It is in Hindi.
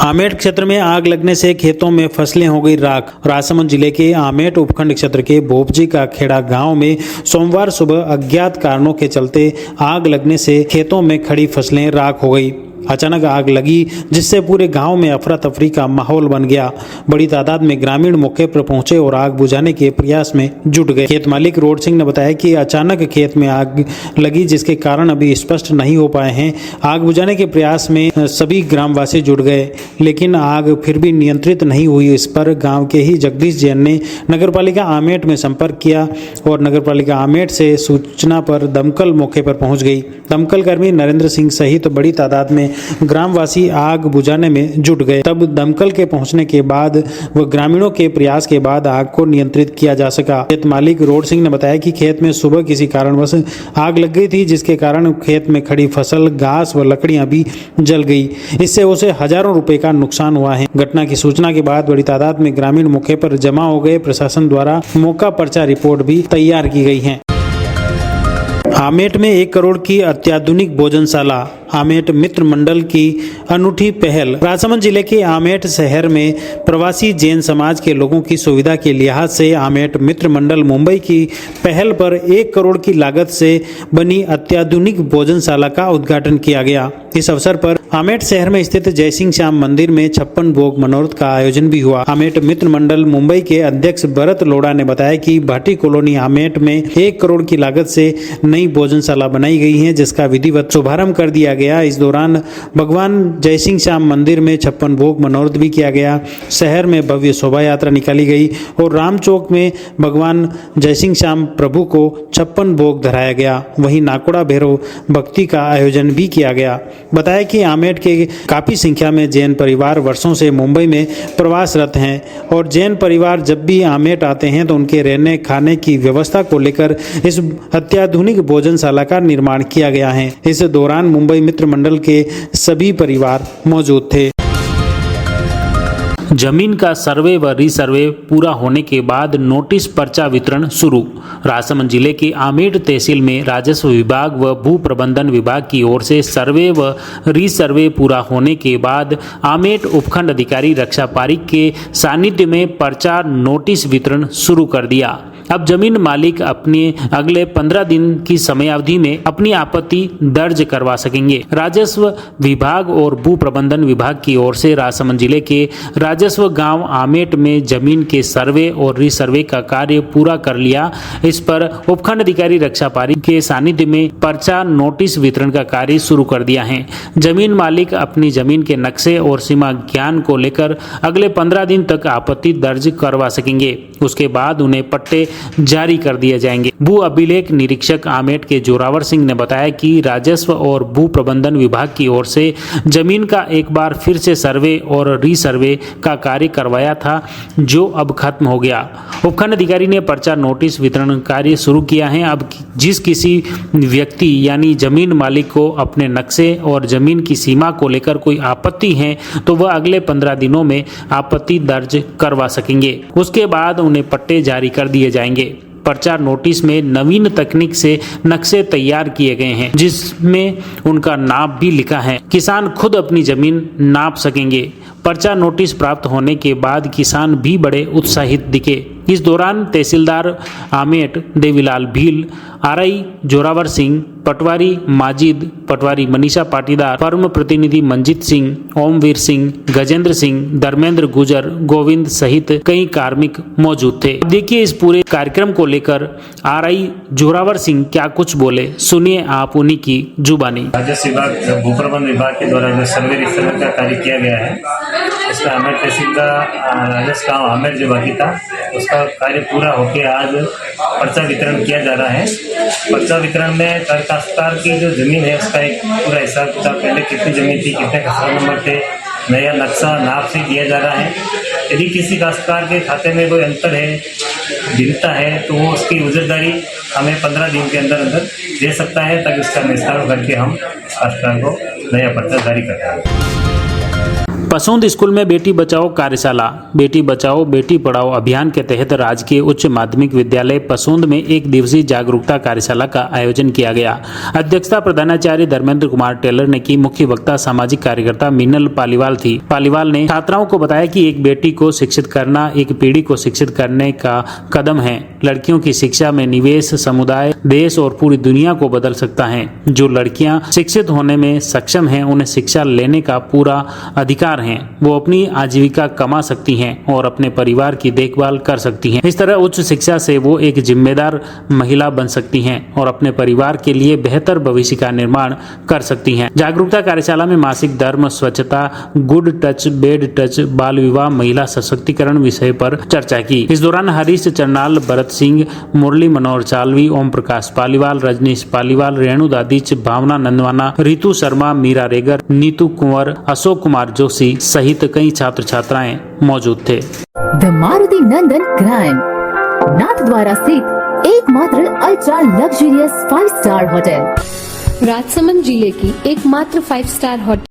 आमेट क्षेत्र में आग लगने से खेतों में फसलें हो गई राख। राजसमंद जिले के आमेट उपखंड क्षेत्र के भोपजी का खेड़ा गांव में सोमवार सुबह अज्ञात कारणों के चलते आग लगने से खेतों में खड़ी फसलें राख हो गई। अचानक आग लगी जिससे पूरे गांव में अफरा तफरी का माहौल बन गया। बड़ी तादाद में ग्रामीण मौके पर पहुंचे और आग बुझाने के प्रयास में जुट गए। खेत मालिक रोड सिंह ने बताया कि अचानक खेत में आग लगी जिसके कारण अभी स्पष्ट नहीं हो पाए हैं। आग बुझाने के प्रयास में सभी ग्रामवासी जुट गए लेकिन आग फिर भी नियंत्रित नहीं हुई। इस पर गाँव के ही जगदीश जैन ने नगरपालिका आमेट में संपर्क किया और नगरपालिका आमेट से सूचना पर दमकल मौके पर पहुंच गई। दमकल कर्मी नरेंद्र सिंह सहित बड़ी तादाद में ग्रामवासी आग बुझाने में जुट गए। तब दमकल के पहुंचने के बाद व ग्रामीणों के प्रयास के बाद आग को नियंत्रित किया जा सका। खेत मालिक रोड सिंह ने बताया कि खेत में सुबह किसी कारणवश आग लग गई थी जिसके कारण खेत में खड़ी फसल, घास व लकड़ियां भी जल गई। इससे उसे हजारों रुपए का नुकसान हुआ है। घटना की सूचना के बाद बड़ी तादाद में ग्रामीण मौके पर जमा हो गए। प्रशासन द्वारा मौका पर्चा रिपोर्ट भी तैयार की गई है। आमेट में 1 करोड़ की अत्याधुनिक भोजनशाला, आमेट मित्र मंडल की अनूठी पहल। राजसमंद जिले के आमेट शहर में प्रवासी जैन समाज के लोगों की सुविधा के लिहाज से आमेट मित्र मंडल मुंबई की पहल पर 1 करोड़ की लागत से बनी अत्याधुनिक भोजनशाला का उद्घाटन किया गया। इस अवसर पर आमेट शहर में स्थित जयसिंह श्याम मंदिर में 56 भोग मनोरथ का आयोजन भी हुआ। आमेट मित्र मंडल मुंबई के अध्यक्ष भरत लोढ़ा ने बताया कि भाटी कॉलोनी आमेट में 1 करोड़ की लागत से नई भोजनशाला बनाई गई है जिसका विधिवत शुभारंभ कर दिया गया। इस दौरान भगवान जयसिंह श्याम मंदिर में 56 भोग मनोरथ भी किया गया। शहर में भव्य शोभा यात्रा निकाली गई और राम चौक में भगवान जयसिंह श्याम प्रभु को 56 भोग धराया गया। वहीं नाकोड़ा भैरव भक्ति का आयोजन भी किया गया। बताया कि आमेट के काफी संख्या में जैन परिवार वर्षों से मुंबई में प्रवासरत हैं और जैन परिवार जब भी आमेट आते हैं तो उनके रहने खाने की व्यवस्था को लेकर इस अत्याधुनिक भोजनशाला का निर्माण किया गया है। इस दौरान मुंबई मित्र मंडल के सभी परिवार मौजूद थे। जमीन का सर्वे व रीसर्वे पूरा होने के बाद नोटिस पर्चा वितरण शुरू। राजसमंद जिले के आमेट तहसील में राजस्व विभाग व भू प्रबंधन विभाग की ओर से सर्वे व रीसर्वे पूरा होने के बाद आमेट उपखंड अधिकारी रक्षा पारीक के सानिध्य में पर्चा नोटिस वितरण शुरू कर दिया। अब जमीन मालिक अपने अगले 15 दिन की समयावधि में अपनी आपत्ति दर्ज करवा सकेंगे। राजस्व विभाग और भू प्रबंधन विभाग की ओर से राजसमंद जिले के राजस्व गांव आमेट में जमीन के सर्वे और रीसर्वे का कार्य पूरा कर लिया। इस पर उपखंड अधिकारी रक्षा पारीक के सानिध्य में पर्चा नोटिस वितरण का कार्य शुरू कर दिया है। जमीन मालिक अपनी जमीन के नक्शे और सीमा ज्ञान को लेकर अगले 15 दिन तक आपत्ति दर्ज करवा सकेंगे। उसके बाद उन्हें पट्टे जारी कर दिए जाएंगे। भू अभिलेख निरीक्षक आमेट के जोरावर सिंह ने बताया कि राजस्व और भू प्रबंधन विभाग की ओर से जमीन का एक बार फिर से सर्वे और रीसर्वे का कार्य करवाया था जो अब खत्म हो गया। उपखंड अधिकारी ने पर्चा नोटिस वितरण कार्य शुरू किया है। अब जिस किसी व्यक्ति यानी जमीन मालिक को अपने नक्शे और जमीन की सीमा को लेकर कोई आपत्ति है तो वह अगले 15 दिनों में आपत्ति दर्ज करवा सकेंगे। उसके बाद उन्हें पट्टे जारी कर दिए जाएंगे। पर्चा नोटिस में नवीन तकनीक से नक्शे तैयार किए गए हैं जिसमें उनका नाप भी लिखा है। किसान खुद अपनी जमीन नाप सकेंगे। पर्चा नोटिस प्राप्त होने के बाद किसान भी बड़े उत्साहित दिखे। इस दौरान तहसीलदार आमेट देवीलाल भील, आरआई जोरावर सिंह, पटवारी माजिद, पटवारी मनीषा पाटीदार, फर्म प्रतिनिधि मंजीत सिंह, ओमवीर सिंह, गजेंद्र सिंह, धर्मेंद्र गुजर, गोविंद सहित कई कार्मिक मौजूद थे। देखिए इस पूरे कार्यक्रम को लेकर आरआई जोरावर सिंह क्या कुछ बोले, सुनिए आप उन्हीं की जुबानी। राजस्व विभाग भू प्रबंधन विभाग के द्वारा जो सर्वे रीसर्वे का कार्य किया गया है इसका आमेट तहसील का राजस्व गाँव आमेट जो बाकी था उसका कार्य पूरा होके आज पर्चा वितरण किया जा रहा है। पर्चा वितरण में काश्तकार की जो जमीन है उसका एक पूरा हिसाब किताब, पहले कितनी जमीन थी, कितने खसरा नंबर थे, नया नक्शा नाप से दिया जा रहा है। यदि किसी काश्तकार के खाते में कोई अंतर है, भिन्नता है तो वो उसकी उजरदारी हमें 15 दिन के अंदर अंदर दे सकता है ताकि उसका निस्तारण करके हम काश्तकार को नया पर्चा जारी करते हैं। पसोंद स्कूल में बेटी बचाओ कार्यशाला। बेटी बचाओ बेटी पढ़ाओ अभियान के तहत राजकीय उच्च माध्यमिक विद्यालय पसोंद में एक दिवसीय जागरूकता कार्यशाला का आयोजन किया गया। अध्यक्षता प्रधानाचार्य धर्मेंद्र कुमार टेलर ने की। मुख्य वक्ता सामाजिक कार्यकर्ता मीनल पालीवाल थी। पालीवाल ने छात्राओं को बताया कि एक बेटी को शिक्षित करना एक पीढ़ी को शिक्षित करने का कदम है। लड़कियों की शिक्षा में निवेश समुदाय, देश और पूरी दुनिया को बदल सकता है। जो लड़कियां शिक्षित होने में सक्षम हैं, उन्हें शिक्षा लेने का पूरा अधिकार है। वो अपनी आजीविका कमा सकती हैं और अपने परिवार की देखभाल कर सकती हैं। इस तरह उच्च शिक्षा से वो एक जिम्मेदार महिला बन सकती हैं और अपने परिवार के लिए बेहतर भविष्य का निर्माण कर सकती हैं। जागरूकता कार्यशाला में मासिक धर्म, स्वच्छता, गुड टच, बेड टच, बाल विवाह, महिला सशक्तिकरण विषय पर चर्चा की। इस दौरान हरीश चरनाल, भरत सिंह, मुरली मनोहर चालवी, ओम प्रकाश पालीवाल, रजनीश पालीवाल, रेणु दादीच, भावना नंदवाना, रितु शर्मा, मीरा रेगर, नीतू कुंवर, अशोक कुमार जोशी सहित कई छात्र छात्राएं मौजूद थे। The Maruti Nandan grand Nathdwara स्थित एकमात्र ultra luxurious 5 star hotel, Rajsamand जिले की एकमात्र 5 स्टार होटल